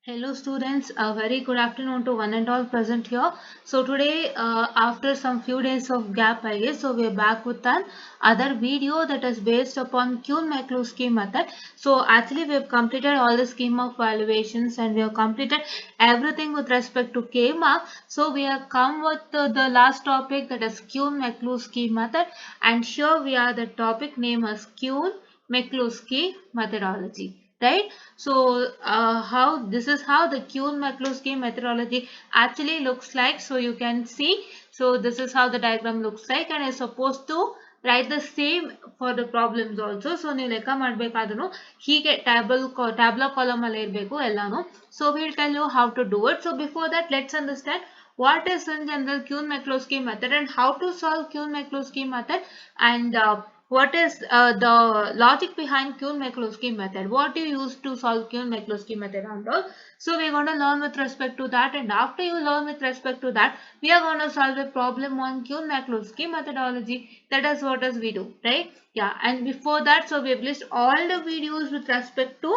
Hello students, a very good afternoon to one and all present here. So today after some few days of gap I guess, so we are back with an other video that is based upon QUINE McCLUSKEY method. So actually we have completed all the scheme of valuations and we have completed everything with respect to K-mark. So we have come with the last topic, that is QUINE McCLUSKEY method, and here we are the topic name as QUINE McCLUSKEY methodology. Right, so how this is how the QUINE McCLUSKEY methodology actually looks like. So you can see, so this is how the diagram looks like, and I supposed to write the same for the problems also. So ನೀವು ಲೆಕ್ಕ ಮಾಡಬೇಕಾದ್ರೂ ಹೀಗೆ tableau column ಅಲ್ಲಿ ಇರಬೇಕು ಎಲ್ಲಾನು. So we'll tell you how to do it. So before that, let's understand what is in general QUINE McCLUSKEY method and how to solve QUINE McCLUSKEY method, and what is the logic behind QUINE McCLUSKEY method, what do you use to solve QUINE McCLUSKEY method and all. So we're going to learn with respect to that, and after you learn with respect to that, we are going to solve a problem on QUINE McCLUSKEY methodology. That is what as we do, right? Yeah, and before that, so we have listed all the videos with respect to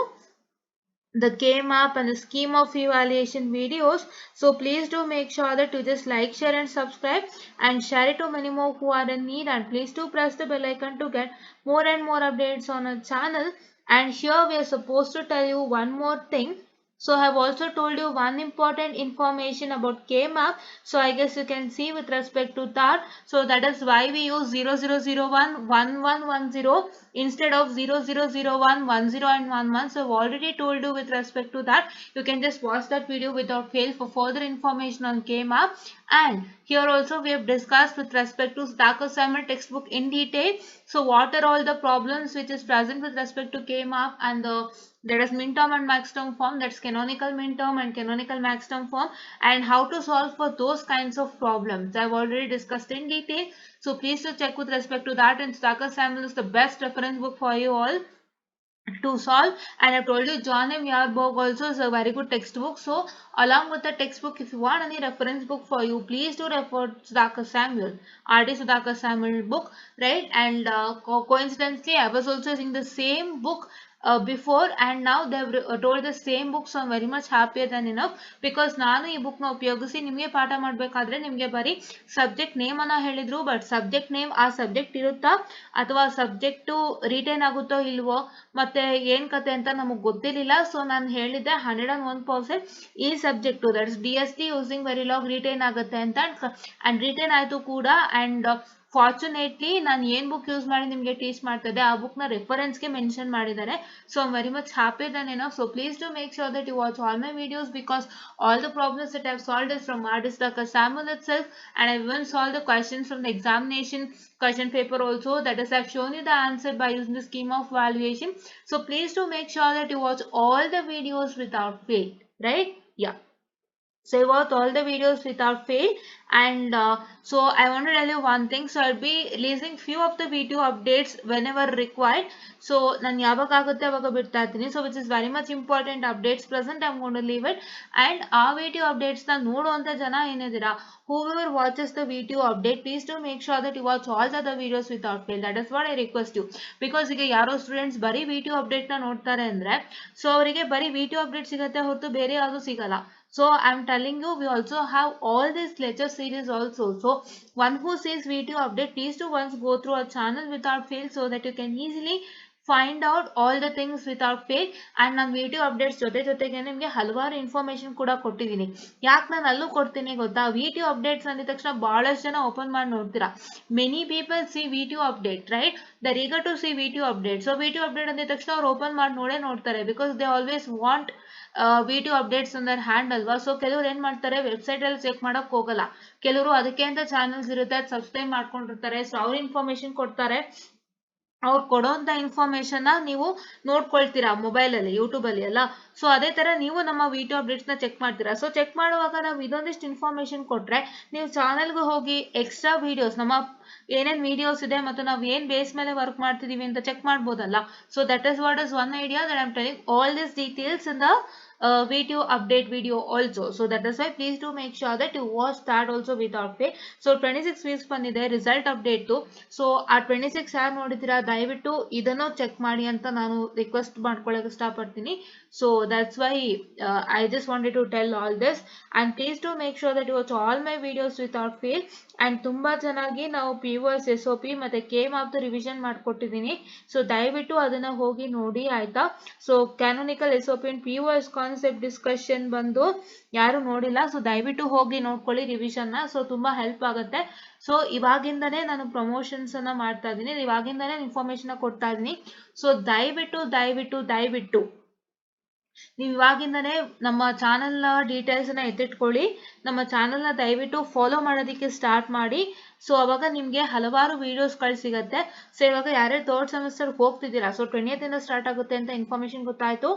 the K-map and the scheme of evaluation videos. So please do make sure that you just like, share and subscribe and share it to many more who are in need, and please do press the bell icon to get more and more updates on our channel. And here we are supposed to tell you one more thing. So I have also told you one important information about K-map. So I guess you can see with respect to that. So that is why we use 0001 1110 instead of 0001 10 and 11. So I've already told you with respect to that. You can just watch that video without fail for further information on K-map. And here also we have discussed with respect to Sudhakar Samuel textbook in detail. So what are all the problems which is present with respect to K-map and the that is min term and max term form, that's canonical min term and canonical max term form, and how to solve for those kinds of problems I've already discussed in detail. So please do check with respect to that, and Sudhakar Samuel is the best reference book for you all to solve. And I've told you John M. Yarburg also is a very good textbook. So along with the textbook, if you want any reference book for you, please do refer to Sudhakar Samuel, R.D. Sudhakar Samuel book, right? And coincidentally, I was also using the same book before, and now they have told the same book, so I'm very much happier than enough, because ನಾನು ಈ book ನ ಉಪಯೋಗಿಸಿ ನಿಮಗೆ ಪಾಠ ಮಾಡಬೇಕಾದ್ರೆ ನಿಮಗೆ ಬರೀ subject name ಅನ್ನ ಹೇಳಿದ್ರು, ಬಟ್ ಸಬ್ಜೆಕ್ಟ್ ನೇಮ್ ಆ ಸಬ್ಜೆಕ್ಟ್ ಇರುತ್ತಾ ಅಥವಾ ಸಬ್ಜೆಕ್ಟ್ ರಿಟೈನ್ ಆಗುತ್ತೋ ಇಲ್ವೋ ಮತ್ತೆ ಏನ್ ಕತೆ ಅಂತ ನಮಗೆ ಗೊತ್ತಿರಲಿಲ್ಲ. ಸೊ ನಾನು ಹೇಳಿದ್ದೆ 101% ಈ subject that's DST using Verilog retain ಆಗುತ್ತೆ ಅಂತ, ಅಂಡ್ ರಿಟೈನ್ ಆಯ್ತು ಕೂಡ. ಅಂಡ್ ಫಾರ್ಚುನೇಟ್ಲಿ ನಾನು ಏನ್ ಬುಕ್ ಯೂಸ್ ಮಾಡಿ ನಿಮಗೆ ಟೀಚ್ ಮಾಡ್ತಿದ್ದೆ ಆ ಬುಕ್ ನ ರೆಫರೆನ್ಸ್ ಗೆ ಮೆನ್ಷನ್ ಮಾಡಿದ್ದಾರೆ. So I'm very much happy than enough. So please do make sure that you watch all my videos, because all the problems that I've solved is from R.D. Sudhakar Samuel itself, and I've even solved the questions from the examination question paper also. That is, I've shown you the answer by using the scheme of valuation. So please do make sure that you watch all the videos without fail, right? Yeah. So I watched all the videos without fail, and so I want to tell you one thing. So I'll be releasing few of the video updates whenever required. So ನಾನು ಯಾವಾಗ ಆಗುತ್ತೆ ಅವಾಗ ಬಿಡ್ತಾ ಇರ್ತೀನಿ. So which is very much important updates present, I'm going to leave it. And ಆ video updates ನ ನೋಡುವಂತ ಜನ ಏನಿದ್ದೀರಾ, whoever watches the video update, please do make sure that you watch all the other videos without fail. That is what I request you, because ಈಗ ಯಾರೋ students ಬರೀ video update ನ ನೋಡ್ತಾರೆ ಅಂದ್ರೆ ಸೊ ಅವರಿಗೆ ಬರೀ video update ಸಿಗತ್ತೆ ಹೊರತು ಬೇರೆ ಯಾವುದು ಸಿಗಲ್ಲ. So I'm telling you, we also have all this lecture series also. So one who sees video update, please do once go through our channel without fail, so that you can easily find out all the things without fail. And ನಾನು video updates ಜೊತೆಗೆ ನಿಮಗೆ ಹಲವಾರು information ಕೂಡ ಕೊಟ್ಟಿದ್ದೀನಿ. ಯಾಕೆ ನಾನು ಅಲ್ಲೂ ಕೊಡ್ತೀನಿ ಗೊತ್ತಾ, ವಿಡಿಯೋ ಅಪ್ಡೇಟ್ಸ್ ಅಂದಿದ ತಕ್ಷಣ ಬಹಳಷ್ಟು ಜನ ಓಪನ್ ಮಾಡಿ ನೋಡ್ತೀರಾ. Many people see video update, right? They're eager to see video update. So video update ಅಂದಿದ ತಕ್ಷಣ ಅವ್ರು ಓಪನ್ ಮಾಡಿ ನೋಡ್ತಾರೆ, because they always want video updates on their hand ಅಲ್ವಾ. ಸೊ ಕೆಲವರು ಏನ್ ಮಾಡ್ತಾರೆ, ವೆಬ್ಸೈಟ್ ಅಲ್ಲಿ ಚೆಕ್ ಮಾಡಕ್ ಹೋಗಲ್ಲ. ಕೆಲವರು ಅದಕ್ಕೆ ಅಂತ ಚಾನಲ್ಸ್ ಇರುತ್ತೆ, ಅದು ಸಬ್ಸ್ಕ್ರೈಬ್ ಮಾಡ್ಕೊಂಡಿರ್ತಾರೆ. ಸೊ ಅವ್ರ ಇನ್ಫಾರ್ಮೇಶನ್ ಕೊಡ್ತಾರೆ, ಅವ್ರು ಕೊಡೋಂತ ಇನ್ಫಾರ್ಮೇಶನ್ ನೀವು ನೋಡ್ಕೊಳ್ತೀರಾ ಮೊಬೈಲ್ ಅಲ್ಲಿ, ಯೂಟ್ಯೂಬ್ ಅಲ್ಲಿ ಎಲ್ಲ. ಸೊ ಅದೇ ತರ ನೀವು ನಮ್ಮ ವಿಡಿಯೋ ಅಪ್ಡೇಟ್ಸ್ ನ ಚೆಕ್ ಮಾಡ್ತೀರಾ. ಸೊ ಚೆಕ್ ಮಾಡುವಾಗ ನಾವು ಇದೊಂದಿಷ್ಟು ಇನ್ಫಾರ್ಮೇಶನ್ ಕೊಟ್ರೆ ನೀವು ಚಾನೆಲ್ಗೆ ಹೋಗಿ ಎಕ್ಸ್ಟ್ರಾ ವಿಡಿಯೋಸ್, ನಮ್ಮ ಏನೇನು ವಿಡಿಯೋಸ್ ಇದೆ ಮತ್ತು ನಾವು ಏನು ಬೇಸ್ ಮೇಲೆ ವರ್ಕ್ ಮಾಡ್ತಿದೀವಿ ಅಂತ ಚೆಕ್ ಮಾಡ್ಬೋದಲ್ಲ. So that is what is one idea that I'm telling all these details in the video update video also. So that is why please do make sure that you watch that also without fail. So 26 weeks ಬಂದಿದೆ result update. So ಆ 26 ಯಾರು ನೋಡಿದ್ದೀರಾ ದಯವಿಟ್ಟು ಇದನ್ನು check ಮಾಡಿ ಅಂತ ನಾನು request ಮಾಡ್ಕೊಳ್ಳೋಕೆ ಇಷ್ಟಪಡ್ತೀನಿ. So that's why I just wanted to tell all this, and please do make sure that you watch all my videos without fail. and ತುಂಬಾ ಚೆನ್ನಾಗಿ ನಾವು POS SOP ಮತ್ತೆ KMAP ರಿವಿಷನ್ ಮಾಡ್ಕೊಟ್ಟಿದ್ದೀನಿ. ಸೊ ದಯವಿಟ್ಟು ಅದನ್ನ ಹೋಗಿ ನೋಡಿ ಆಯ್ತಾ. So canonical SOP and POS concept discussion ಬಂದು ಯಾರು ನೋಡಿಲ್ಲ ಸೊ ದಯವಿಟ್ಟು ಹೋಗಿ ನೋಡ್ಕೊಳ್ಳಿ ರಿವಿಷನ್ ನ. ಸೊ ತುಂಬಾ ಹೆಲ್ಪ್ ಆಗುತ್ತೆ. ಸೊ ಇವಾಗಿಂದನೇ ನಾನು ಪ್ರಮೋಷನ್ಸ್ ಅನ್ನ ಮಾಡ್ತಾ ಇದ್ದೀನಿ, ಇವಾಗಿಂದನೇ ಇನ್ಫಾರ್ಮೇಶನ್ ಕೊಡ್ತಾ ಇದ್ದೀನಿ. ಸೊ ದಯವಿಟ್ಟು ನೀವು ಇವಾಗಿಂದನೇ ನಮ್ಮ ಚಾನಲ್ ಡೀಟೇಲ್ಸ್ ನ ಎತ್ತಿಟ್ಕೊಳ್ಳಿ, ನಮ್ಮ ಚಾನಲ್ ನ ದಯವಿಟ್ಟು ಫಾಲೋ ಮಾಡೋದಕ್ಕೆ ಸ್ಟಾರ್ಟ್ ಮಾಡಿ. ಸೊ ಅವಾಗ ನಿಮ್ಗೆ ಹಲವಾರು ವಿಡಿಯೋಸ್ಗಳು ಸಿಗುತ್ತೆ. ಸೊ ಇವಾಗ ಯಾರ್ಯಾರು ಥರ್ಡ್ ಸೆಮಿಸ್ಟರ್ ಹೋಗ್ತಿದ್ದೀರಾ, ಸೊ 20th ಇಂದ ಸ್ಟಾರ್ಟ್ ಆಗುತ್ತೆ ಅಂತ ಇನ್ಫಾರ್ಮೇಶನ್ ಗೊತ್ತಾಯ್ತು.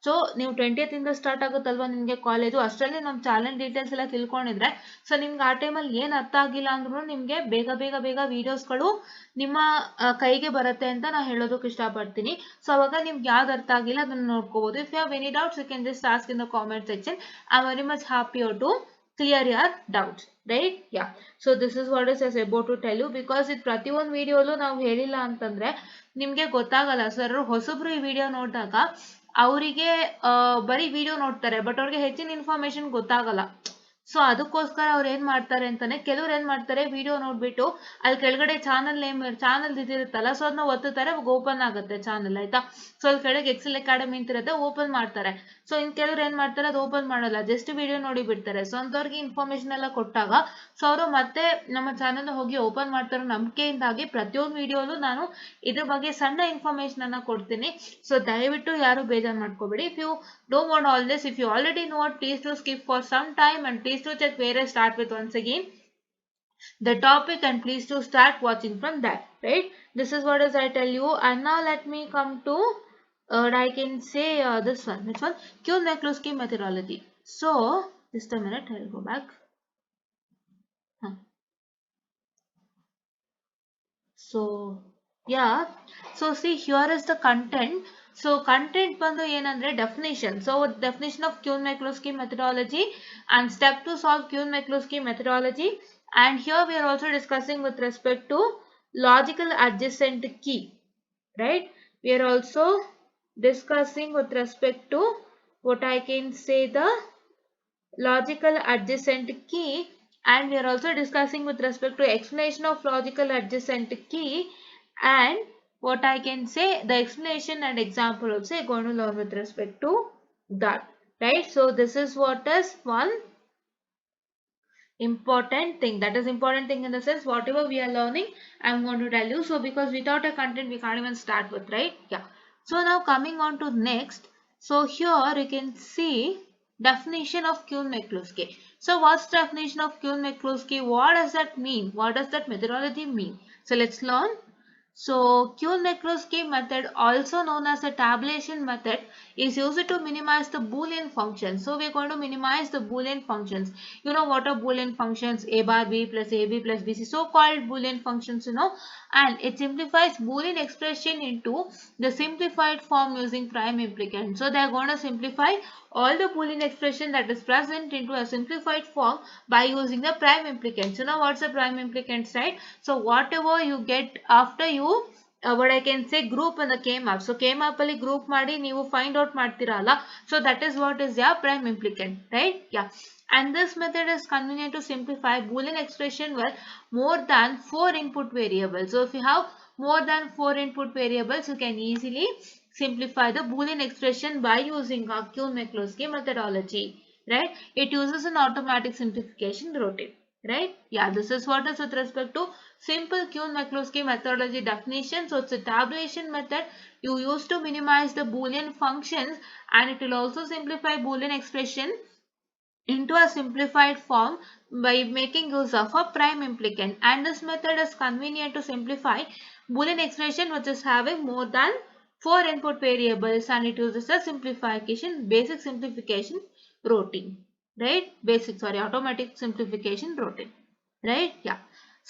ಸೊ ನೀವು 20th ಇಂದ ಸ್ಟಾರ್ಟ್ ಆಗುತ್ತಲ್ವಾ ನಿಮ್ಗೆ ಕಾಲೇಜು, ಅಷ್ಟರಲ್ಲಿ ನಮ್ಮ ಚಾನಲ್ ಡೀಟೇಲ್ಸ್ ಎಲ್ಲ ತಿಳ್ಕೊಂಡಿದ್ರೆ ಸೊ ನಿಮ್ಗೆ ಆ ಟೈಮಲ್ಲಿ ಏನು ಅರ್ಥ ಆಗಿಲ್ಲ ಅಂದ್ರೂ ನಿಮ್ಗೆ ಬೇಗ ವಿಡಿಯೋಸ್ಗಳು ನಿಮ್ಮ ಕೈಗೆ ಬರುತ್ತೆ ಅಂತ ನಾನು ಹೇಳೋದಕ್ಕೆ ಇಷ್ಟಪಡ್ತೀನಿ. ಸೊ ಅವಾಗ ನಿಮ್ಗೆ ಯಾವ್ದು ಅರ್ಥ ಆಗಿಲ್ಲ ಅದನ್ನ ನೋಡ್ಕೋಬಹುದು. If you have any doubts you can just ask in the comment section. I am very much happy to clear your doubts, right? Yeah, so this is what is about to tell you, because ಇದು ಪ್ರತಿಯೊಂದು ವಿಡಿಯೋಲು ನಾವು ಹೇಳಿಲ್ಲ ಅಂತಂದ್ರೆ ನಿಮ್ಗೆ ಗೊತ್ತಾಗಲ್ಲ. Sir ಹೊಸಬ್ರು ಈ video ನೋಡಿದಾಗ ಅವರಿಗೆ ಬರೀ ವಿಡಿಯೋ ನೋಡ್ತಾರೆ, ಬಟ್ ಅವ್ರಿಗೆ ಹೆಚ್ಚಿನ ಇನ್ಫಾರ್ಮೇಶನ್ ಗೊತ್ತಾಗಲ್ಲ. ಸೊ ಅದಕ್ಕೋಸ್ಕರ ಅವ್ರು ಏನ್ ಮಾಡ್ತಾರೆ ಅಂತಾನೆ, ಕೆಲವ್ರು ಏನ್ ಮಾಡ್ತಾರೆ ವಿಡಿಯೋ ನೋಡ್ಬಿಟ್ಟು ಅಲ್ಲಿ ಕೆಳಗಡೆ ಚಾನಲ್ ಇದಿರುತ್ತಲ್ಲ ಸೊ ಅದನ್ನ ಒತ್ತುತ್ತಾರೆ, ಓಪನ್ ಆಗುತ್ತೆ ಚಾನಲ್ ಆಯ್ತಾ. ಸೊ ಅಲ್ಲಿ ಕೆಳಗೆ ಎಕ್ಸೆಲ್ ಅಕಾಡೆಮಿ ಅಂತ ಇರುತ್ತೆ, ಓಪನ್ ಮಾಡ್ತಾರೆ. ಸೊ ಇನ್ ಕೆಲವ್ರು ಏನ್ ಮಾಡ್ತಾರೆ ಅದು ಓಪನ್ ಮಾಡಲ್ಲ, ಜಸ್ಟ್ ವಿಡಿಯೋ ನೋಡಿ ಬಿಡ್ತಾರೆ. ಸೊ ಅಂತವ್ರಿಗೆ ಇನ್ಫಾರ್ಮೇಶನ್ ಎಲ್ಲ ಕೊಟ್ಟಾಗ ಸೊ ಅವರು ಮತ್ತೆ ನಮ್ಮ ಚಾನಲ್ ಹೋಗಿ ಓಪನ್ ಮಾಡ್ತಾರೋ ನಂಬಿಕೆಯಿಂದಾಗಿ ಪ್ರತಿಯೊಂದು ವಿಡಿಯೋಲು ನಾನು ಇದ್ರ ಬಗ್ಗೆ ಸಣ್ಣ ಇನ್ಫಾರ್ಮೇಶನ್ ಅನ್ನ ಕೊಡ್ತೀನಿ. ಸೊ ದಯವಿಟ್ಟು ಯಾರು ಬೇಜಾರು ಮಾಡ್ಕೋಬೇಡಿ. If you don't want all this, if you already know it, please do skip for some time and please do check where I start with once again the topic, and please do start watching from that, right? This is what as I tell you. And now let me come to I can say this one, which one, QUINE McCLUSKEY methodology. So just a minute, I'll go back. So yeah, so see here is the content. So content ಬಂದು ಏನಂದ್ರೆ definition. So definition of QUINE McCLUSKEY methodology and step to solve QUINE McCLUSKEY methodology. And here we are also discussing with respect to logical adjacent key, right? We are also discussing with respect to what I can say the logical adjacent key, and we are also discussing with respect to explanation of logical adjacent key, and what I can say the explanation and example also going to learn with respect to that, right? So this is what is one important thing, that is important thing in the sense whatever we are learning I am going to tell you. So because without a content we can't even start with, right? Yeah. So now coming on to next, so here you can see definition of QUINE McCLUSKEY. So what's the definition of QUINE McCLUSKEY? What does that mean? What does that methodology mean? So let's learn. So QUINE McCLUSKEY method, also known as the tabulation method, is used to minimize the Boolean functions. So we are going to minimize the Boolean functions. You know what are Boolean functions? A bar B plus AB plus BC, so called Boolean functions, you know, and it simplifies Boolean expression into the simplified form using prime implicant. So they are going to simplify all the Boolean expression that is present into a simplified form by using the prime implicant. So now what's the prime implicant side? So whatever you get after you what I can say group in the KMAP. So KMAP ಅಲ್ಲಿ group ಮಾಡಿ ನೀವು find out ಮಾಡ್ತೀರಲ್ಲ, so that is what is your prime implicant, right? Yeah. And this method is convenient to simplify Boolean expression with more than 4 input variables. So if you have more than 4 input variables, you can easily simplify the Boolean expression by using a QUINE McCLUSKEY methodology, right? It uses an automatic simplification routine, right? Yeah, this is what is with respect to simple QUINE McCLUSKEY methodology definition. So it's a tabulation method you use to minimize the Boolean functions, and it will also simplify Boolean expression into a simplified form by making use of a prime implicant. And this method is convenient to simplify Boolean expression which is having more than 4 input variables, and it uses a basic simplification routine, right? Automatic simplification routine, right? Yeah.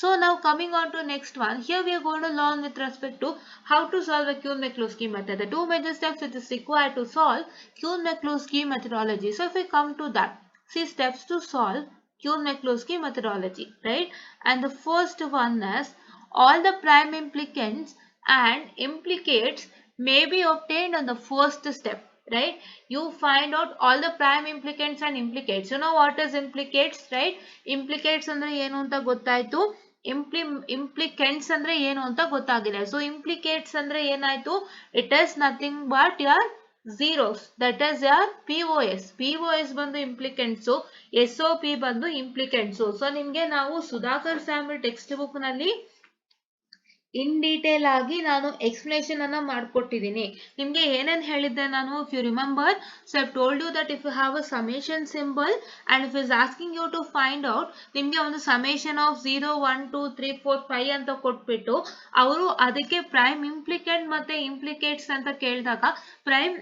So now coming on to next one, here we are going to learn with respect to how to solve a QUINE McCluskey method. The two major steps which is required to solve QUINE McCluskey methodology. So if we come to that, see steps to solve QUINE McCluskey methodology, right? And the first one is all the prime implicants and implicates may be obtained on the first step, right? You find out all the prime implicants and implicates. You know what is implicates, right? Implicates andre ಏನು ಅಂತ ಗೊತ್ತಾಯ್ತು. Implicants ಅಂದ್ರೆ ಏನು ಅಂತ ಗೊತ್ತಾಗಿದೆ. So implicates ಅಂದ್ರೆ ಏನಾಯ್ತು? It is nothing but your zeros, that is your POS ಬಂದು implicants, SOP ಬಂದು implicants. So ನಿಮಗೆ ನಾವು ಸುಧಾಕರ್ ಸ್ಯಾಮ್ಯುಲ್ ಟೆಕ್ಸ್ಟ್ ಬುಕ್ ನಲ್ಲಿ ಇನ್ ಡೀಟೇಲ್ ಆಗಿ ನಾನು ಎಕ್ಸ್ಪ್ಲನೇಷನ್ ಅನ್ನ ಮಾಡ್ಕೊಟ್ಟಿದ್ದೀನಿ. ನಿಮಗೆ ಏನೇನು ಹೇಳಿದ್ದೆ ನಾನು, if you remember, so I told you that if you have a summation symbol and if is asking you to find out, ನಿಮಗೆ ಒಂದು ಸಮೇಷನ್ ಆಫ್ 0 1 2 3 4 5 ಅಂತ ಕೊಟ್ಬಿಟ್ಟು ಅವರು ಅದಕ್ಕೆ ಪ್ರೈಮ್ ಇಂಪ್ಲಿಕೆಂಟ್ ಮತ್ತೆ ಇಂಪ್ಲಿಕೇಟ್ಸ್ ಅಂತ ಕೇಳಿದಾಗ prime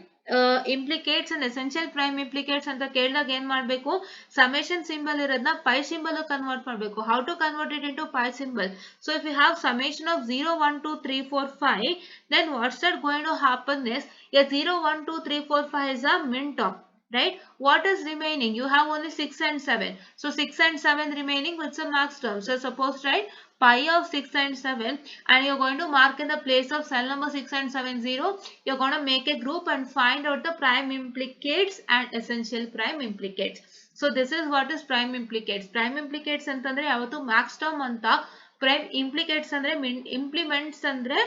implicates and essential prime implicates ಅಂತ ಕೇಳಿದಾಗ ಏನ್ ಮಾಡಬೇಕು, ಸಮೇಷನ್ ಸಿಂಬಲ್ ಇರೋದನ್ನ ಪೈ ಸಿಂಬಲ್ ಕನ್ವರ್ಟ್ ಮಾಡಬೇಕು. How to convert it into pi symbol? So if you have summation of 0 1 2 3 4 5, then what's that going to happen is a 0 1 2 3 4 5 is a min term, right? What is remaining? You have only 6 and 7. So 6 and 7 remaining, what's the max term? So suppose, right, pi of 6 and 7, and you're going to mark in the place of cell number 6 and 7 0. You're going to make a group and find out the prime implicates and essential prime implicates. So this is what is prime implicates. Prime implicates ಅಂತಂದ್ರೆ ಯಾವತ್ತು max term ಅಂತ, prime implicates ಅಂದ್ರೆ implements ಅಂದ್ರೆ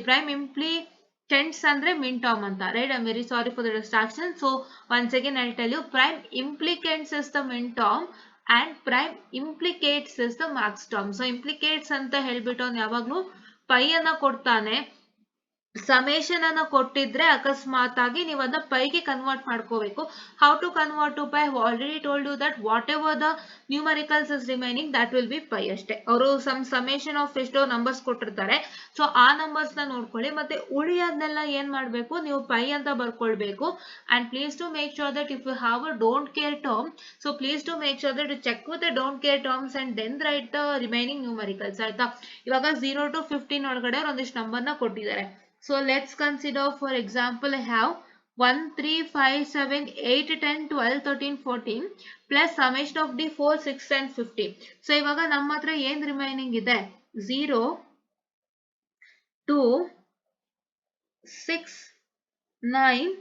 prime implicants ಅಂದ್ರೆ min term ಅಂತ, right? I'm very sorry for the distraction. So once again I'll tell you, prime implicants is the min term and prime implicates is the max term. So implicates ಅಂತ ಹೇಳ್ಬಿಟ್ಟು ಅವ್ನು ಯಾವಾಗ್ಲೂ pi ಅನ್ನ ಕೊಡ್ತಾನೆ, summation ಅನ್ನು ಕೊಟ್ಟಿದ್ರೆ ಅಕಸ್ಮಾತ್ ಆಗಿ ನೀವು ಅದನ್ನ ಪೈಗೆ ಕನ್ವರ್ಟ್ ಮಾಡ್ಕೋಬೇಕು. How to convert to pi? Already told you that whatever the numericals is remaining that will be pi ಅಷ್ಟೇ. ಅವರು ಸಮೇಷನ್ ಆಫ್ ಎಷ್ಟೋ ನಂಬರ್ಸ್ ಕೊಟ್ಟಿರ್ತಾರೆ, ಸೊ ಆ ನಂಬರ್ಸ್ ನ ನೋಡ್ಕೊಳ್ಳಿ, ಮತ್ತೆ ಉಳಿಯೋದನ್ನೆಲ್ಲ ಏನ್ ಮಾಡ್ಬೇಕು, ನೀವು ಪೈ ಅಂತ ಬರ್ಕೊಳ್ಬೇಕು. And please to make sure that if you have a don't care term, so please to make sure that you check with the don't care terms and then write the remaining numericals, ಆಯ್ತಾ? ಇವಾಗ 0 to 15 ಒಳಗಡೆ ಒಂದಿಷ್ಟು number ನ ಕೊಟ್ಟಿದ್ದಾರೆ. So let's consider, for example, I have 1 3 5 7 8 10 12 13 14 plus summation of the 4 6 and 50. So ಇವಾಗ ನಮ್ಮ ಹತ್ರ ಏನು ರಿಮೈನಿಂಗ್ ಇದೆ? 0 2 6 9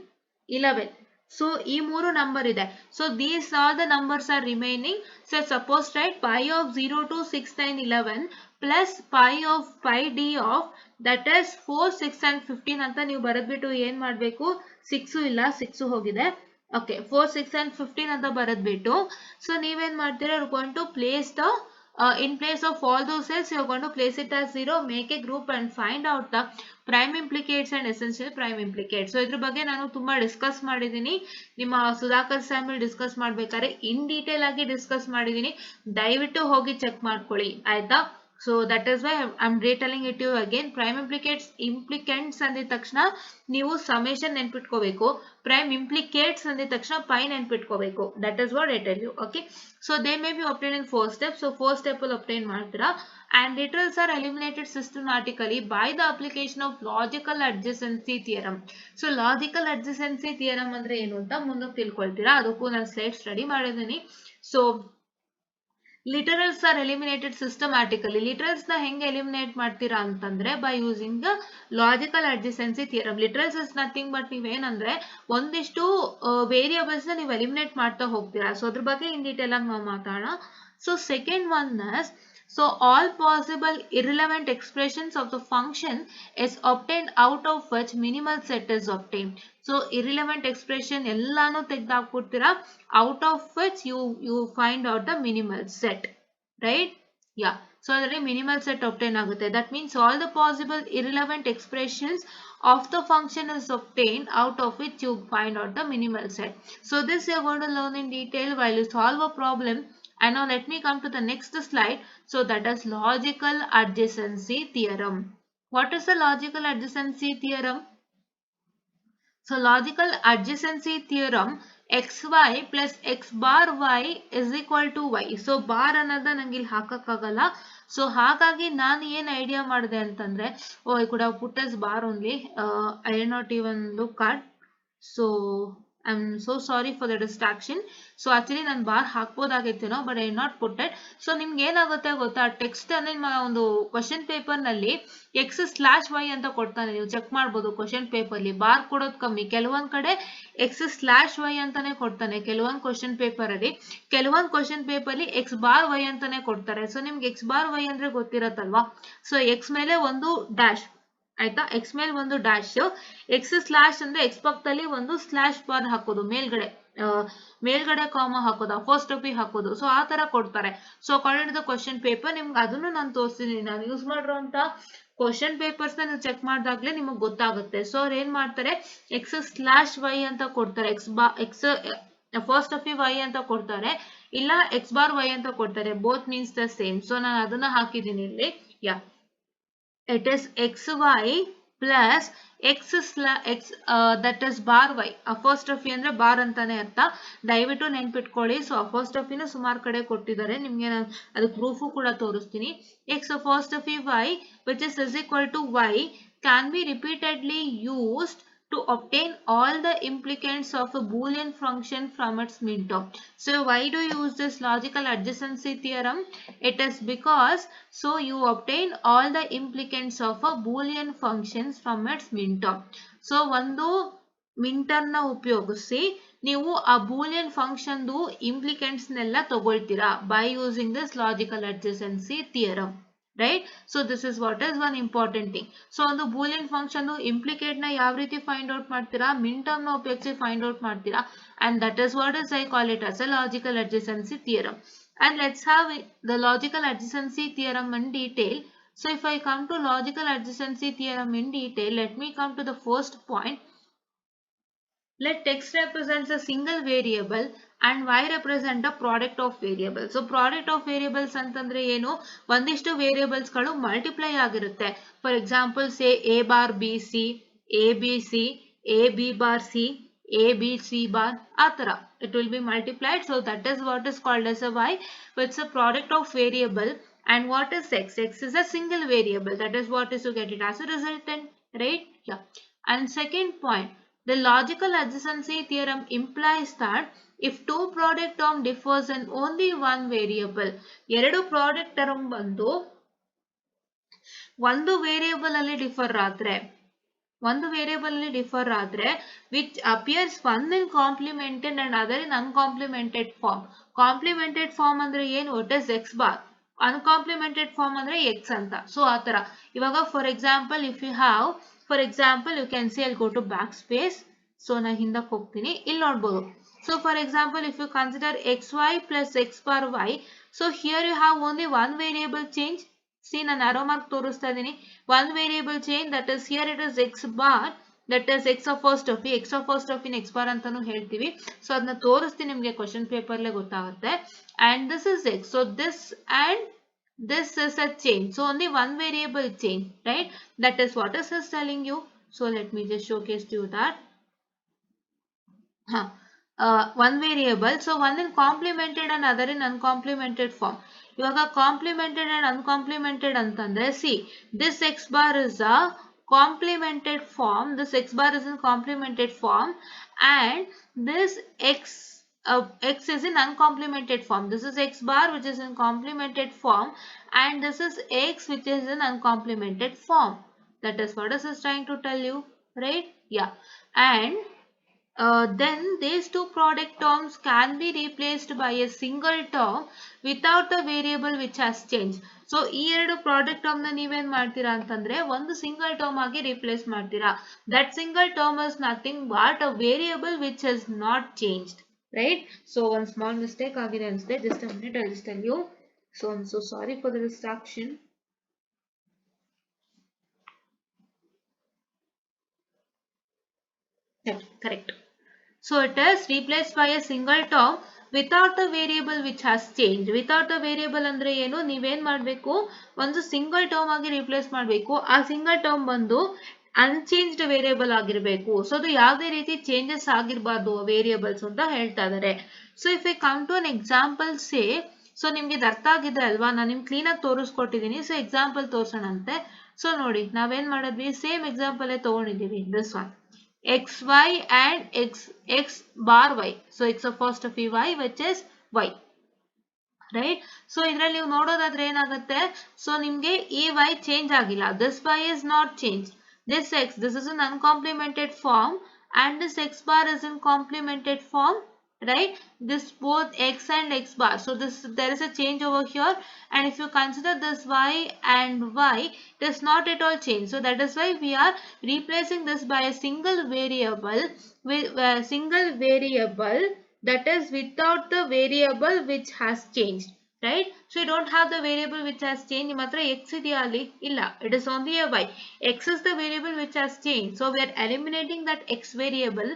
11. So ಈ ಮೂರು ನಂಬರ್ ಇದೆ. So these are the numbers are remaining. So suppose, right, pi of 0 to 6 9 11 plus pi of pi d of that is 4 6 and 15 ಅಂತ ನೀವು ಬರೆದ್ಬಿಟ್ಟು ಏನ್ ಮಾಡ್ಬೇಕು, 6 ಇಲ್ಲ 6 ಹೋಗಿದೆ, ಓಕೆ 4 6 and 15 ಅಂತ ಬರೆದ್ಬಿಟ್ಟು, ಸೊ ನೀವೇನ್ ಮಾಡ್ತೀರಾ, you're going to place the in place of all those cells you're going to place it as 0, make a group and find out the prime implicates and essential prime implicates. So ಇದ್ರ ಬಗ್ಗೆ ನಾನು ತುಂಬಾ discuss ಮಾಡಿದ್ದೀನಿ, ನಿಮ್ಮ Sudhakar Samuel discuss ಮಾಡ್ಬೇಕಾದ್ರೆ in detail ಆಗಿ discuss ಮಾಡಿದ್ದೀನಿ, ದಯವಿಟ್ಟು ಹೋಗಿ ಚೆಕ್ ಮಾಡ್ಕೊಳ್ಳಿ, ಆಯ್ತಾ? So that is why I'm retelling it to you again. Prime implicates, implicants ಅಂದಿದ ತಕ್ಷಣ ನೀವು summation ನೆನ್ಪಿಟ್ಕೋಬೇಕು, prime implicates ಅಂದಿದ ತಕ್ಷಣ pi ನೆನ್ಪಿಟ್ಕೋಬೇಕು. That is what I tell you. Okay. So they may be obtained in 4 steps. So 4 steps will obtain ಮಾಡ್ತೀರಾ. And literals are eliminated systematically by the application of logical adjacency theorem. So logical adjacency theorem ಅಂದ್ರೆ ಏನು ಅಂತ ಮುಂದಕ್ಕೆ ತಿಳ್ಕೊಳ್ತೀರಾ, ಅದಕ್ಕೂ ನಾನು slide study ಮಾಡಿದ್ದೀನಿ. So literals are eliminated systematically. Literals na henge eliminate ಮಾಡ್ತೀರಾ ಅಂತಂದ್ರೆ by using the logical adjacency theorem. Literals is nothing but ನೀವೇನಂದ್ರೆ ಒಂದಿಷ್ಟು ವೇರಿಯಬಲ್ಸ್ ನ ನೀವು ಎಲಿಮಿನೇಟ್ ಮಾಡ್ತಾ ಹೋಗ್ತೀರಾ. ಸೊ ಅದ್ರ ಬಗ್ಗೆ ಇನ್ ಡೀಟೇಲ್ ಆಗಿ ನಾವು ಮಾತಾಡೋಣ. So second one is, so all possible irrelevant expressions of the function is obtained out of which minimal set is obtained. So irrelevant expression ಎಲ್ಲಾನು ತೆಗೆದಾಕ್ಬಿಡ್ತೀರಾ, out of which you find out the minimal set, right? Yeah. So ಅದರಲ್ಲಿ minimal set obtain ಆಗುತ್ತೆ. That means all the possible irrelevant expressions of the function is obtained out of which you find out the minimal set. So this you are going to learn in detail while you solve a problem. And now let me come to the next slide. So that is logical adjacency theorem. What is the logical adjacency theorem? So logical adjacency theorem xy plus x bar y is equal to y. So bar ಅನ್ನೋದ ನಂಗೆ ಇಲ್ಲಿ ಹಾಕಕ್ಕಾಗಲ್ಲ. So ಹಾಗಾಗಿ ನಾನು ಏನ್ idea ಮಾಡಿದೆ ಅಂತಂದ್ರೆ, I could have put as bar only. I did not even look at. So I'm so sorry for the distraction. So actually ನಾನು bar ಹಾಕ್ಬೋದಾಗಿತ್ತೇನೋ, but I not put it. So ನಿಮ್ಗೆ ಏನಾಗುತ್ತೆ ಗೊತ್ತಾ, ಟೆಕ್ಸ್ಟ್ ನಿಮ್ಮ ಒಂದು question paper ನಲ್ಲಿ x/y ಅಂತ ಕೊಡ್ತಾನೆ. ನೀವು ಚೆಕ್ ಮಾಡ್ಬೋದು ಕ್ವಶನ್ ಪೇಪರ್ಲಿ ಬಾರ್ ಕೊಡೋದು ಕಮ್ಮಿ. ಕೆಲವೊಂದ್ ಕಡೆ x/y ಅಂತಾನೆ ಕೊಡ್ತಾನೆ ಕೆಲವೊಂದು ಕ್ವಶನ್ ಪೇಪರ್ ಅಲ್ಲಿ. ಕೆಲವೊಂದು ಕ್ವಶನ್ ಪೇಪರ್ಲಿ x/y ಅಂತಾನೆ ಕೊಡ್ತಾರೆ. ಸೊ ನಿಮ್ಗೆ x/y ಅಂದ್ರೆ ಗೊತ್ತಿರತ್ತಲ್ವಾ. ಸೊ x ಮೇಲೆ ಒಂದು ಡ್ಯಾಶ್ ಆಯ್ತಾ, ಎಕ್ಸ್ ಮೇಲೆ ಒಂದು ಡ್ಯಾಶ್, ಎಕ್ಸ್ ಸ್ಲಾಶ್ ಅಂದ್ರೆ ಎಕ್ಸ್ ಪಕ್ಕದಲ್ಲಿ ಒಂದು ಸ್ಲಾಶ್ ಬಾರ್ ಹಾಕೋದು, ಮೇಲ್ಗಡೆ ಕಾಮ ಹಾಕೋದು, ಅಪೋಸ್ಟ್ರೋಫಿ ಹಾಕೋದು. ಸೊ ಆ ತರ ಕೊಡ್ತಾರೆ. So according to the question paper ನಿಮ್ಗೆ ಅದನ್ನು ನಾನು ತೋರಿಸ್ತೀನಿ. ನಾನು ಯೂಸ್ ಮಾಡಿರುವಂತ ಕ್ವಶನ್ ಪೇಪರ್ಸ್ ನ ನೀವು ಚೆಕ್ ಮಾಡಿದಾಗ್ಲೇ ನಿಮಗೆ ಗೊತ್ತಾಗುತ್ತೆ. ಸೊ ಅವ್ರು ಏನ್ ಮಾಡ್ತಾರೆ, x/y ಅಂತ ಕೊಡ್ತಾರೆ, ಎಕ್ಸ್ ಅಪೋಸ್ಟ್ರೋಫಿ y ಅಂತ ಕೊಡ್ತಾರೆ, ಇಲ್ಲ x/y ಅಂತ ಕೊಡ್ತಾರೆ. Both means the same. So ನಾನು ಅದನ್ನ ಹಾಕಿದ್ದೀನಿ ಇಲ್ಲಿ. It is xy plus x that is bar y. ಅಪೋಸ್ಟ್ರೋಫಿ ಅಂದ್ರೆ ಬಾರ್ ಅಂತಾನೆ ಅರ್ಥ, ದಯವಿಟ್ಟು ನೆನ್ಪಿಟ್ಕೊಳ್ಳಿ. ಸೊ ಅಪೋಸ್ಟ್ರೋಫಿನ ಸುಮಾರು ಕಡೆ ಕೊಟ್ಟಿದ್ದಾರೆ, ನಿಮ್ಗೆ ನಾನು ಅದಕ್ಕೆ ಪ್ರೂಫು ಕೂಡ ತೋರಿಸ್ತೀನಿ. x apostrophe y which is equal to y can be repeatedly used to obtain all the implicants of a Boolean function from its minterm. So why do you use this logical adjacency theorem? It is because so you obtain all the implicants of a Boolean functions from its minterm. So ಒಂದು minterm ನ ಉಪಯೋಗಿಸಿ ನೀವು ಆ Boolean function implicants ನೆಲ್ಲ ತಗೊಳ್ತೀರಾ by using this logical adjacency theorem. Right? So this is what is one important thing. So ಒಂದು Boolean function ಇಂಪ್ಲಿಕೇಟ್ ನ ಯಾವ ರೀತಿ ಫೈಂಡ್ ಔಟ್ ಮಾಡ್ತೀರಾ, ಮಿನ್ ಟರ್ಮ್ ನ ಉಪಯೋಗಿಸಿ ಫೈಂಡ್ ಔಟ್ ಮಾಡ್ತೀರಾ. And that is what is I call it as a logical adjacency theorem. And let's have the logical adjacency theorem in detail. So if I come to logical adjacency theorem in detail, let me come to the first point. Let x represents a single variable and y represent a product of variables. So product of variables ಅಂತಂದ್ರೆ ಏನು, ಒಂದಿಷ್ಟು variables ಗಳು multiply ಆಗಿರುತ್ತೆ. For example say a bar b c, a b c, a b bar c, a b c bar, ಆ ತರ it will be multiplied. So that is what is called as a y. It's a product of variable. And what is x? X is a single variable. That is what is to get it as a resultant, right? Yeah. And second point, the logical adjacency theorem implies that if two product term differs in only one variable, ಎರಡು product term ಬಂದು ಒಂದು variable ಅಲ್ಲಿ differ ಆದ್ರೆ which appears one in complemented and other in uncomplimented form. Complemented form ಅಂದ್ರೆ ಏನು, it is x bar. Uncomplemented form ಅಂದ್ರೆ x ಅಂತ. So ಆ ತರ ಇವಾಗ for example if you have, for example you can say I'll go to backspace. So ನಾ ಹಿಂದಕ್ಕೆ ಹೋಗ್ತೀನಿ, ಇಲ್ಲಿ ನೋಡ್ಬೋದು. So for example if you consider xy plus x bar y, so here you have only one variable change. See ನಾನು arrow mark ತೋರಿಸ್ತಾ ಇದ್ದೀನಿ. One variable change, that is here it is x bar, that is x apostrophe x bar ಅಂತಾನು ಹೇಳ್ತೀವಿ. So ಅದನ್ನ ತೋರಿಸ್ತೀನಿ ನಿಮ್ಗೆ question ಪೇಪರ್ಲೆ ಗೊತ್ತಾಗುತ್ತೆ. And this is x. So this and this is a change. So only one variable change, right? That is what is telling you. So let me just showcase to you that. One variable. So one in complemented and other in uncomplemented form. ಇವಾಗ complemented and uncomplemented ಅಂತಂದ್ರೆ see, this x bar is a complemented form. This x bar is in complemented form and this x is in uncomplemented form. This is x bar which is in complemented form and this is x which is in uncomplemented form. That is what is trying to tell you, right? Yeah. And then these two product terms can be replaced by a single term without a variable which has changed. So ಈ ಎರಡು product term ನ ನೀವೇನ್ ಮಾಡ್ತೀರಾ ಅಂತಂದ್ರೆ ಒಂದು single term ಆಗಿ replace ಮಾಡ್ತೀರಾ. That single term is nothing but a variable which has not changed, right? So one small mistake ಆಗಿದೆ ಅನ್ಸುತ್ತೆ. Just a minute, I'll just tell you. So I'm so sorry for the distraction. Yeah, correct. So it is replaced by a single term without the variable which has changed. Without the variable ಅಂದ್ರೆ ಏನು, ನೀವೇನ್ ಮಾಡಬೇಕು, ಒಂದು single term ಆಗಿ replace ಮಾಡಬೇಕು. ಆ single term ಬಂದು unchanged variable ಆಗಿರಬೇಕು. ಸೊ ಅದು ಯಾವುದೇ ರೀತಿ ಚೇಂಜಸ್ ಆಗಿರಬಾರ್ದು ವೇರಿಯಬಲ್ಸ್ ಅಂತ ಹೇಳ್ತಾ ಇದ್ದಾರೆ. So if I come to an example say, so ನಿಮ್ಗೆ ಇದು ಅರ್ಥ ಆಗಿದೆ ಅಲ್ವಾ, ನಾನು ನಿಮ್ಗೆ ಕ್ಲೀನ್ ಆಗಿ ತೋರಿಸ್ಕೊಟ್ಟಿದ್ದೀನಿ. ಸೊ ಎಕ್ಸಾಂಪಲ್ ತೋರ್ಸೋಣಂತೆ. ಸೊ ನೋಡಿ ನಾವೇನ್ ಮಾಡಿದ್ವಿ, ಸೇಮ್ ಎಕ್ಸಾಂಪಲ್ ತಗೊಂಡಿದ್ದೀವಿ, this one xy and x bar y. So x apostrophe y which is y. Right. So ಇದ್ರಲ್ಲಿ ನೀವು ನೋಡೋದಾದ್ರೆ ಏನಾಗುತ್ತೆ, ಸೊ ನಿಮ್ಗೆ ಈ y ಚೇಂಜ್ ಆಗಿಲ್ಲ, this y is not changed, this x, this is an uncomplimented form and this x bar is in complemented form, right? This both x and x bar, so this there is a change over here, and if you consider this y and y, it is not at all changed. So that is why we are replacing this by a single variable with a single variable that is without the variable which has changed, right? So you don't have the variable which has changed. ನಿಮ್ಮ ಹತ್ರ x ಇದೆಯಾ ಅಲ್ಲಿ? ಇಲ್ಲ, it is only a y. X is the variable which has changed, so we are eliminating that x variable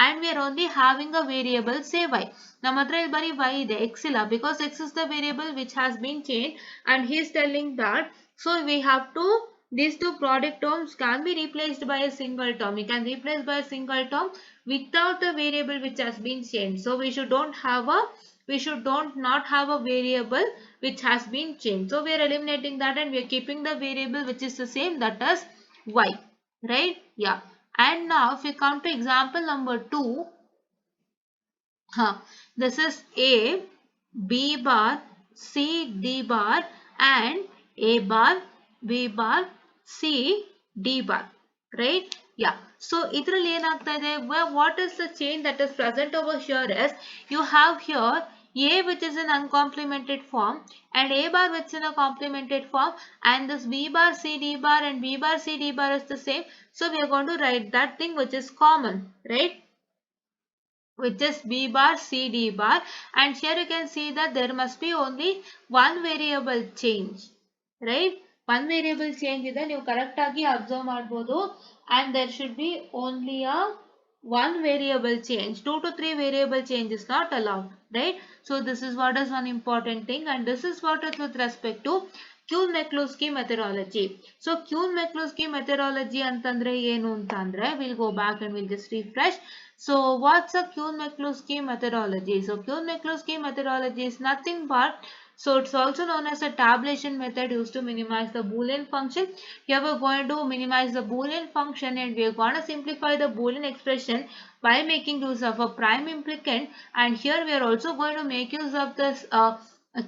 and we are only having a variable say y. ನಮ್ಮ ಹತ್ರ ಇಲ್ಲಿ ಬರೀ y ಇದೆ, x ಇಲ್ಲ, because x is the variable which has been changed, and he is telling that so we have to, these two product terms can be replaced by a single term. We can replace by a single term without the variable which has been changed. So we should not have a variable which has been changed. So we are eliminating that and we are keeping the variable which is the same, that is y, right? Yeah. And now if we come to example number 2, this is a, b bar, c, d bar and a bar, b bar, c, d bar, right? Yeah. So idರಲ್ಲಿ ಏನಾಗ್ತಾ ಇದೆ, what is the change that is present over here is, you have here a which is in uncomplemented form and a bar which is in a complemented form, and this b bar, c, d bar and b bar, c, d bar is the same. So we are going to write that thing which is common, right? Which is b bar, c, d bar, and here you can see that there must be only one variable change, right? One variable change ಇದೆ, ನೀವು correct ಆಗಿ observe ಮಾಡಬಹುದು, and there should be only a one variable change. 2 to 3 variable change is not allowed, right? So this is what is one important thing, and this is what is with respect to QUINE McCLUSKEY methodology. So QUINE McCLUSKEY methodology ಅಂತಂದ್ರೆ ಏನು ಅಂತಂದ್ರೆ, we'll go back and we'll just refresh. So what's a QUINE McCLUSKEY methodology? So QUINE McCLUSKEY methodology is nothing but, so it's also known as a tabulation method used to minimize the Boolean function. Here we're going to minimize the Boolean function and we're going to simplify the Boolean expression by making use of a prime implicant, and here we are also going to make use of this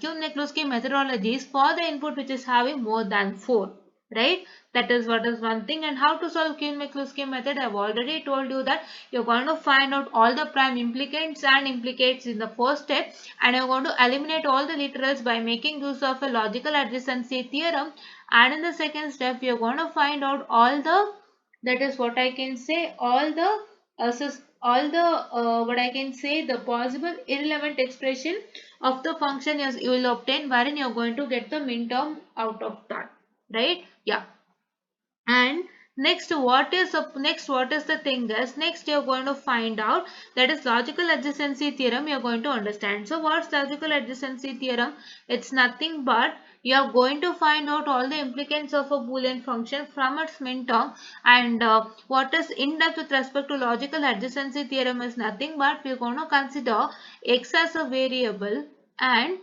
QUINE McCLUSKEY methodologies for the input which is having more than 4. Right? That is what is one thing. And how to solve QUINE McCLUSKEY method, I have already told you that you're going to find out all the prime implicants and implicates in the first step, and you're going to eliminate all the literals by making use of a logical adjacency theorem, and in the second step you're going to find out all the, that is what I can say, all the what I can say, the possible irrelevant expression of the function you will obtain, wherein you're going to get the min term out of that, right? Yeah. And next what is the thing is, next you're going to find out, that is logical adjacency theorem you're going to understand. So what's logical adjacency theorem? It's nothing but you are going to find out all the implicants of a Boolean function from its min term, and what is in depth with respect to logical adjacency theorem is nothing but we're going to consider x as a variable, and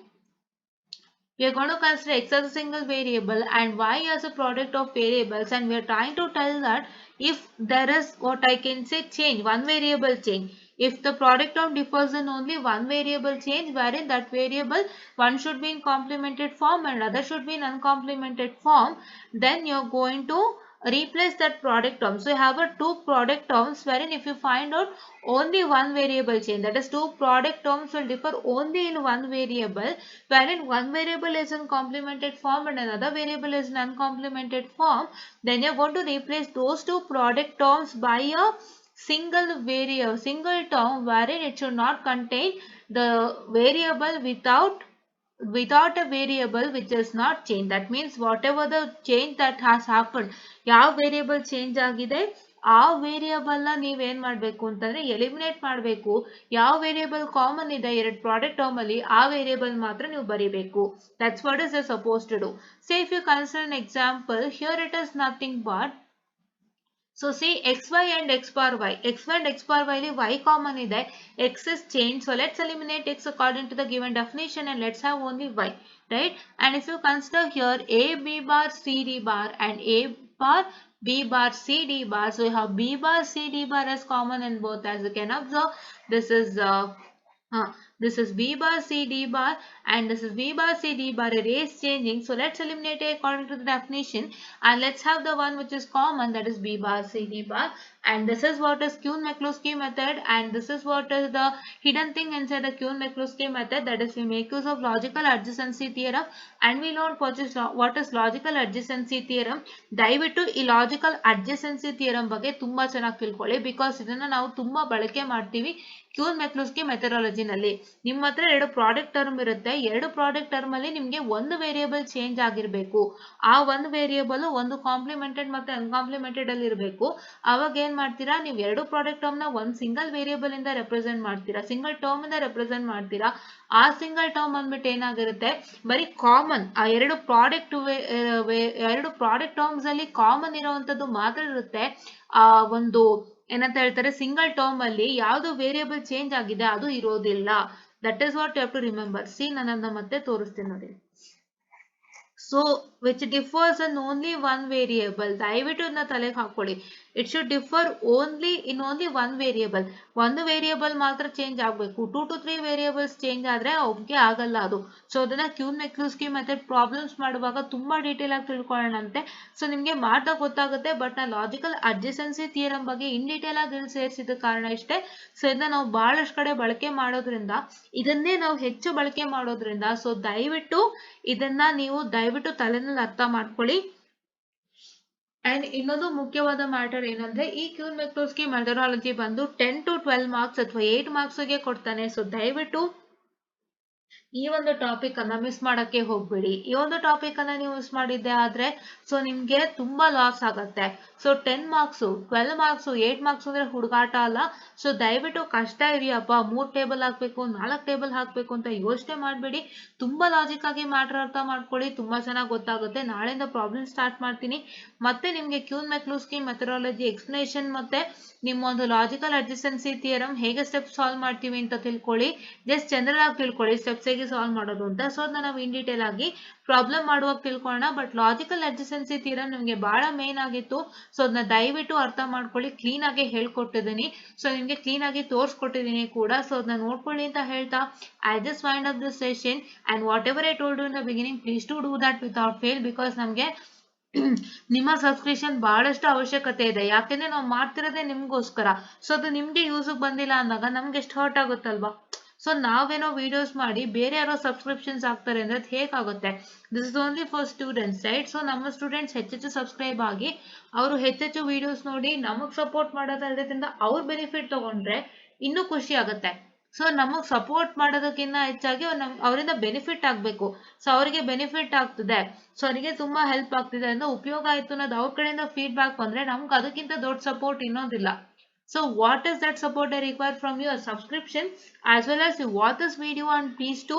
we are going to consider x as a single variable and y as a product of variables, and we are trying to tell that if there is what I can say change, one variable change, if the product term differs in only one variable change, wherein that variable one should be in complemented form and other should be in uncomplemented form, then you are going to replace that product term. So you have a two product terms wherein if you find out only one variable change, that is two product terms will differ only in one variable, wherein one variable is in complemented form and another variable is in uncomplemented form, then you're going to replace those two product terms by a single term wherein it should not contain the variable without a variable which is not changed. That means whatever the change that has happened, ಯಾವ variable change ಆಗಿದೆ ಆ variable ನ ನೀವೇನ್ ಮಾಡ್ಬೇಕು ಅಂತಂದ್ರೆ eliminate ಮಾಡಬೇಕು. ಯಾವ variable common ಇದೆ ಎರಡು ಪ್ರಾಡಕ್ಟ್ ಟರ್ಮ್ ಅಲ್ಲಿ ಆ ವೇರಿಯಬಲ್ ಮಾತ್ರ ನೀವು ಬರೀಬೇಕು. That's what is suppose to do. Say if you consider an example, here it is nothing but, So see xy and x bar y. xy and x bar y y common ide. X is changed. So let's eliminate x according to the given definition and let's have only y. Right? And if you consider here a b bar c d bar and a bar b bar c d bar. So we have b bar c d bar as common in both. As you can observe, this is this is b bar c d bar and this is b bar c d bar. Array is changing. So let's eliminate it according to the definition and let's have the one which is common, that is b bar c d bar. And this is what is QUINE McCLUSKEY method, and this is what is the hidden thing inside the QUINE McCLUSKEY method, that is we make use of logical adjacency theorem and we learn what is logical adjacency theorem. ದಯವಿಟ್ಟು ಈ logical adjacency theorem ಬಗ್ಗೆ ತುಂಬಾ ಚೆನ್ನಾಗಿ ತಿಳ್ಕೊಳ್ಳಿ, because ಇದನ್ನ ನಾವು ತುಂಬಾ ಬಳಕೆ ಮಾಡ್ತೀವಿ QUINE McCLUSKEY ಮೆಥಡಾಲಜಿನಲ್ಲಿ. ನಿಮ್ಮ ಹತ್ರ ಎರಡು ಪ್ರಾಡಕ್ಟ್ ಟರ್ಮ್ ಇರುತ್ತೆ, ಎರಡು ಪ್ರಾಡಕ್ಟ್ ಟರ್ಮ್ ಅಲ್ಲಿ ನಿಮಗೆ ಒಂದು ವೇರಿಯೇಬಲ್ ಚೇಂಜ್ ಆಗಿರಬೇಕು, ಆ ಒಂದು ವೇರಿಯೇಬಲ್ ಒಂದು ಕಾಂಪ್ಲಿಮೆಂಟೆಡ್ ಮತ್ತೆ ಅನ್ಕಾಂಪ್ಲಿಮೆಂಟೆಡ್ ಅಲ್ಲಿ ಇರಬೇಕು. ಅವಾಗ ಏನ್ ಮಾಡ್ತೀರಾ, ನೀವು ಎರಡು ಪ್ರಾಡಕ್ಟ್ ಟರ್ಮ್ ನ ಒಂದು ಸಿಂಗಲ್ ವೇರಿಯೇಬಲ್ ಇಂದ ರೆಪ್ರೆಸೆಂಟ್ ಮಾಡ್ತೀರಾ, ಸಿಂಗಲ್ ಟರ್ಮ್ ಇಂದ ರೆಪ್ರೆಸೆಂಟ್ ಮಾಡ್ತೀರಾ. ಆ ಸಿಂಗಲ್ ಟರ್ಮ್ ಅಂದ್ಬಿಟ್ಟು ಏನಾಗಿರುತ್ತೆ, ಬರೀ ಕಾಮನ್ ಆ ಎರಡು ಪ್ರಾಡಕ್ಟ್ ಟರ್ಮ್ಸ್ ಅಲ್ಲಿ ಕಾಮನ್ ಇರುವಂತದ್ದು ಮಾತ್ರ ಇರುತ್ತೆ. ಆ ಒಂದು ಏನಂತ ಹೇಳ್ತಾರೆ, ಸಿಂಗಲ್ ಟರ್ಮ್ ಅಲ್ಲಿ ಯಾವ್ದು ವೇರಿಯೇಬಲ್ ಚೇಂಜ್ ಆಗಿದೆ ಅದು ಇರೋದಿಲ್ಲ. That is what you have to remember. See ನಾನು ಮತ್ತೆ ತೋರಿಸ್ತೀನಿ ನೋಡಿ. So which differs in only one variable. ದಯವಿಟ್ಟು ಇದನ್ನ ತಲೆಗೆ ಹಾಕೊಳ್ಳಿ. It should differ only in only one variable. ಒಂದು ವೇರಿಯೇಬಲ್ ಮಾತ್ರ ಚೇಂಜ್ ಆಗಬೇಕು. 2 to 3 ವೇರಿಯೇಬಲ್ಸ್ ಚೇಂಜ್ ಆದ್ರೆ ಒಪ್ಗೆ ಆಗಲ್ಲ ಅದು. ಸೊ ಅದನ್ನ QUINE McCLUSKEY ಮೆಥಡ್ ಪ್ರಾಬ್ಲಮ್ಸ್ ಮಾಡುವಾಗ ತುಂಬಾ ಡೀಟೇಲ್ ಆಗಿ ತಿಳ್ಕೊಳ್ಳೋಣಂತೆ. ಸೊ ನಿಮ್ಗೆ ಮಾಡ್ದಾಗ ಗೊತ್ತಾಗುತ್ತೆ, ಬಟ್ ನಾ ಲಾಜಿಕಲ್ ಅಡ್ಜಸೆನ್ಸಿ ಥಿಯರಂ ಬಗ್ಗೆ ಇನ್ ಡೀಟೇಲ್ ಆಗಿ ಸೇರಿಸಿದ ಕಾರಣ ಇಷ್ಟೇ. ಸೊ ಇದನ್ನ ನಾವು ಬಹಳಷ್ಟು ಕಡೆ ಬಳಕೆ ಮಾಡೋದ್ರಿಂದ, ಇದನ್ನೇ ನಾವು ಹೆಚ್ಚು ಬಳಕೆ ಮಾಡೋದ್ರಿಂದ, ಸೊ ದಯವಿಟ್ಟು ಇದನ್ನ ನೀವು ದಯವಿಟ್ಟು ತಲೆನಲ್ಲಿ ಅರ್ಥ ಮಾಡ್ಕೊಳ್ಳಿ. ಅಂಡ್ ಇನ್ನೊಂದು ಮುಖ್ಯವಾದ ಮ್ಯಾಟರ್ ಏನಂದ್ರೆ, ಈ QUINE McCLUSKEY ಮೆಥಡಾಲಜಿ ಬಂದು 10 to 12 ಮಾರ್ಕ್ಸ್ ಅಥವಾ 8 ಮಾರ್ಕ್ಸ್ ಗೆ ಕೊಡ್ತಾನೆ. ಸೊ ದಯವಿಟ್ಟು ಈ ಒಂದು ಟಾಪಿಕ್ ಅನ್ನ ಮಿಸ್ ಮಾಡಕ್ಕೆ ಹೋಗ್ಬೇಡಿ. ಈ ಒಂದು ಟಾಪಿಕ್ ಅನ್ನ ನೀವು ಮಿಸ್ ಮಾಡಿದ್ದೆ ಆದ್ರೆ ಸೊ ನಿಮ್ಗೆ ತುಂಬಾ ಲಾಸ್ ಆಗತ್ತೆ. ಸೊ 10 ಮಾರ್ಕ್ಸ್ 12 ಮಾರ್ಕ್ಸ್ 8 ಮಾರ್ಕ್ಸ್ ಅಂದ್ರೆ ಹುಡುಗಾಟ ಅಲ್ಲ. ಸೊ ದಯವಿಟ್ಟು ಕಷ್ಟ ಇದೆಯಪ್ಪ 3 ಟೇಬಲ್ ಹಾಕ್ಬೇಕು 4 ಟೇಬಲ್ ಹಾಕ್ಬೇಕು ಅಂತ ಯೋಚನೆ ಮಾಡ್ಬೇಡಿ. ತುಂಬಾ ಲಾಜಿಕ್ ಆಗಿ ಮ್ಯಾಟರ್ ಅರ್ಥ ಮಾಡ್ಕೊಳ್ಳಿ, ತುಂಬಾ ಚೆನ್ನಾಗಿ ಗೊತ್ತಾಗುತ್ತೆ. ನಾಳೆಯಿಂದ ಪ್ರಾಬ್ಲಮ್ ಸ್ಟಾರ್ಟ್ ಮಾಡ್ತೀನಿ, ಮತ್ತೆ ನಿಮ್ಗೆ QUINE McCLUSKEY ಮೆಥಡಾಲಜಿ ಎಕ್ಸ್ಪ್ಲನೇಷನ್ ಮತ್ತೆ ನಿಮ್ಮ ಒಂದು ಲಾಜಿಕಲ್ ಅಡ್ಜಸೆನ್ಸಿ ಥಿಯರಂ ಹೇಗೆ ಸ್ಟೆಪ್ ಸಾಲ್ವ್ ಮಾಡ್ತೀವಿ ಅಂತ ತಿಳ್ಕೊಳ್ಳಿ. ಜಸ್ಟ್ ಜನರಲ್ ಆಗಿ ತಿಳ್ಕೊಳ್ಳಿ ಸ್ಟೆಪ್ಸ್ ಹೇಗೆ ಸಾಲ್ವ್ ಮಾಡೋದು ಅಂತ. ಸೊ ಅದನ್ನ ನಾವು ಇನ್ ಡೀಟೇಲ್ ಆಗಿ ಪ್ರಾಬ್ಲಮ್ ಮಾಡುವಾಗ ತಿಳ್ಕೊಳ್ಳೋಣ. ಬಟ್ ಲಾಜಿಕಲ್ ಅಡ್ಜಸೆನ್ಸಿ ಥಿಯರಂ ನಿಮ್ಗೆ ಬಹಳ ಮೇನ್ ಆಗಿತ್ತು. ಸೊ ಅದನ್ನ ದಯವಿಟ್ಟು ಅರ್ಥ ಮಾಡ್ಕೊಳ್ಳಿ. ಕ್ಲೀನ್ ಆಗಿ ಹೇಳ್ಕೊಟ್ಟಿದ್ದೀನಿ, ಸೊ ನಿಮ್ಗೆ ಕ್ಲೀನ್ ಆಗಿ ತೋರಿಸ್ಕೊಟ್ಟಿದ್ದೀನಿ ಕೂಡ. ಸೊ ಅದನ್ನ ನೋಡ್ಕೊಳ್ಳಿ ಅಂತ ಹೇಳ್ತಾ I just wind up this session and whatever I told you in the beginning, please to do that without fail, because ನಮ್ಗೆ ನಿಮ್ಮ ಸಬ್ಸ್ಕ್ರಿಪ್ಷನ್ ಬಹಳಷ್ಟು ಅವಶ್ಯಕತೆ ಇದೆ. ಯಾಕೆಂದ್ರೆ ನಾವು ಮಾಡ್ತಿರೋದೇ ನಿಮ್ಗೋಸ್ಕರ. ಸೊ ಅದು ನಿಮ್ಗೆ ಯೂಸ್ ಬಂದಿಲ್ಲ ಅಂದಾಗ ನಮ್ಗೆ ಎಷ್ಟು ಹರ್ಟ್ ಆಗುತ್ತಲ್ವಾ. ಸೊ ನಾವೇನೋ ವಿಡಿಯೋಸ್ ಮಾಡಿ ಬೇರೆ ಯಾರೋ ಸಬ್ಸ್ಕ್ರಿಪ್ಷನ್ಸ್ ಆಗ್ತಾರೆ ಅಂದ್ರೆ ಅದು ಹೇಗಾಗುತ್ತೆ. This is only for students, right? So ನಮ್ಮ ಸ್ಟೂಡೆಂಟ್ಸ್ ಹೆಚ್ಚೆಚ್ಚು ಸಬ್ಸ್ಕ್ರೈಬ್ ಆಗಿ ಅವರು ಹೆಚ್ಚೆಚ್ಚು ವಿಡಿಯೋಸ್ ನೋಡಿ ನಮಗ್ ಸಪೋರ್ಟ್ ಮಾಡೋದ್ರಿಂದ ಅವ್ರ ಬೆನಿಫಿಟ್ ತಗೊಂಡ್ರೆ ಇನ್ನೂ ಖುಷಿ ಆಗುತ್ತೆ. ಸೊ ನಮಗ್ ಸಪೋರ್ಟ್ ಮಾಡೋದಕ್ಕಿಂತ ಹೆಚ್ಚಾಗಿ ಅವರಿಂದ ಬೆನಿಫಿಟ್ ಆಗ್ಬೇಕು. ಸೊ ಅವರಿಗೆ ಬೆನಿಫಿಟ್ ಆಗ್ತದೆ, ಸೊ ಅವರಿಗೆ ತುಂಬಾ ಹೆಲ್ಪ್ ಆಗ್ತಿದೆ ಅಂದ್ರೆ ಉಪಯೋಗ ಆಯ್ತು ಅನ್ನೋದು ಅವ್ರ ಕಡೆಯಿಂದ ಫೀಡ್ಬ್ಯಾಕ್ ಬಂದ್ರೆ ನಮ್ಗೆ ಅದಕ್ಕಿಂತ ದೊಡ್ಡ ಸಪೋರ್ಟ್ ಇನ್ನೊಂದಿಲ್ಲ. So what is that support I require from you? A subscription, as well as you watch this video and please to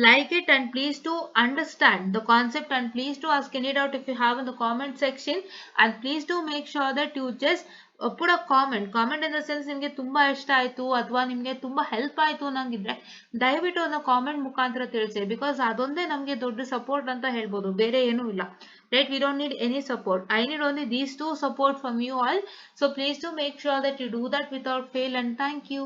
like it and please to understand the concept and please to ask any doubt if you have in the comment section, and please do make sure that you just put a comment in the sense ನಿಮಗೆ ತುಂಬಾ ಇಷ್ಟ ಆಯ್ತು ಅಥವಾ ನಿಮಗೆ ತುಂಬಾ help ಆಯ್ತು ಅನ್ನಂಗಿದ್ರೆ ದಯವಿಟ್ಟು ಅದನ್ನ ಕಾಮೆಂಟ್ ಮುಖಾಂತರ ತಿಳಿಸಿ. ಬಿಕಾಸ್ ಅದೊಂದೇ ನಮಗೆ ದೊಡ್ಡ ಸಪೋರ್ಟ್ ಅಂತ ಹೇಳ್ಬೋದು, ಬೇರೆ ಏನೂ ಇಲ್ಲ. Right? We don't need any support. I need only these two support from you all. So please do make sure that you do that without fail, and thank you.